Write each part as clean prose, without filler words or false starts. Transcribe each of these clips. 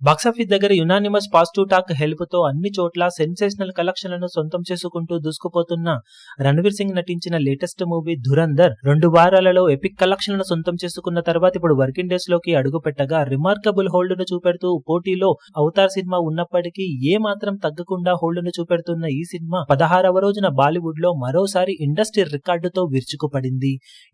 Box office దగ్గర unanimous positive talk help తో అన్ని చోట్ల సెన్సేషనల్ కలెక్షన్లను సొంతం చేసుకుంటూ దూసుకుపోతున్న రణవీర్ సింగ్ నటించిన లేటెస్ట్ మూవీ ధురంధర్ 2 వారాలలో ఎపిక్ కలెక్షన్లను సొంతం చేసుకున్న తర్వాత ఇప్పుడు వర్కింగ్ డేస్ లోకి అడుగు పెట్టగా రిమార్కబుల్ హోల్డ్ ను చూపెడుతూ పోటీలో అవతార్ సినిమా ఉన్నప్పటికీ ఏ మాత్రం తగ్గకుండా హోల్డ్ ను చూపెడుతున్న ఈ సినిమా 16వ రోజున బాలీవుడ్ లో మరోసారి ఇండస్ట్రీ రికార్డుతో విరుచుకుపడింది.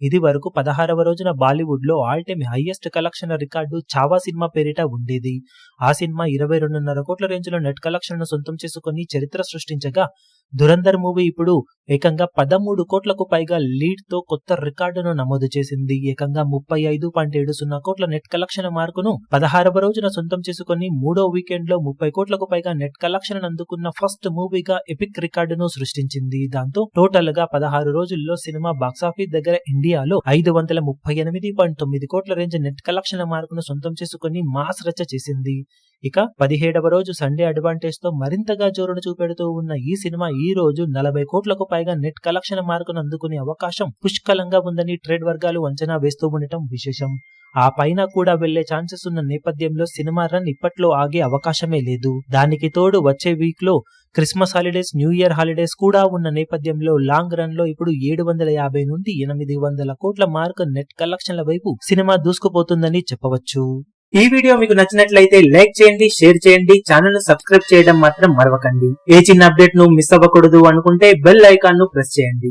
ఇది వరకు 16వ రోజున బాలీవుడ్ లో all time highest collection record Chhaava cinema పేరిట ఉండేది. ఆ సినిమా 22.5 కోట్ల రేంజ్ లో నెట్ కలెక్షన్ ను సొంతం చేసుకుని చరిత్ర సృష్టించగా ధురంధర్ మూవీ ఇప్పుడు ఏకంగా 13 కోట్లకు పైగా లీడ్ తో కొత్త రికార్డును నమోదు చేసింది. ఏకంగా 35.70 కోట్ల నెట్ కలెక్షన్ మార్కును 16వ రోజున సొంతం చేసుకుని మూడో వీకెండ్ లో 30 కోట్లకు పైగా నెట్ కలెక్షన్ అందుకున్న ఫస్ట్ మూవీగా ఎపిక్ రికార్డును సృష్టించింది. దాంతో టోటల్ గా 16 రోజుల్లో సినిమా బాక్సాఫీస్ దగ్గర ఇండియాలో 538.9 కోట్ల రేంజ్ నెట్ కలెక్షన్ మార్కును సొంతం చేసుకుని మాస్ రచ్చ చేసింది. ఇక 17వ రోజు సండే అడ్వాంటేజ్ తో మరింతగా జోరును చూపెడుతూ ఉన్న ఈ సినిమా ఈ రోజు 40 కోట్లకు పైగా నెట్ కలెక్షన్ మార్కును అందుకునే అవకాశం పుష్కలంగా ఉందని ట్రేడ్ వర్గాలు అంచనా వేస్తూ ఉండటం విశేషం. ఆ పైన కూడా వెళ్లే ఛాన్సెస్ ఉన్న నేపథ్యంలో సినిమా రన్ ఇప్పట్లో ఆగే అవకాశమే లేదు. దానికి తోడు వచ్చే వీక్ లో Christmas holidays, new year holidays కూడా ఉన్న నేపథ్యంలో లాంగ్ రన్ లో ఇప్పుడు 750 నుండి 800 కోట్ల మార్క్ నెట్ కలెక్షన్ల వైపు సినిమా దూసుకుపోతుందని చెప్పవచ్చు. ఈ వీడియో మీకు నచ్చినట్లయితే లైక్ చేయండి, షేర్ చేయండి, ఛానల్ ను సబ్స్క్రైబ్ చేయడం మాత్రం మరవకండి. ఏ చిన్న అప్డేట్ ను మిస్ అవ్వకూడదు అనుకుంటే బెల్ ఐకాన్ ను ప్రెస్ చేయండి.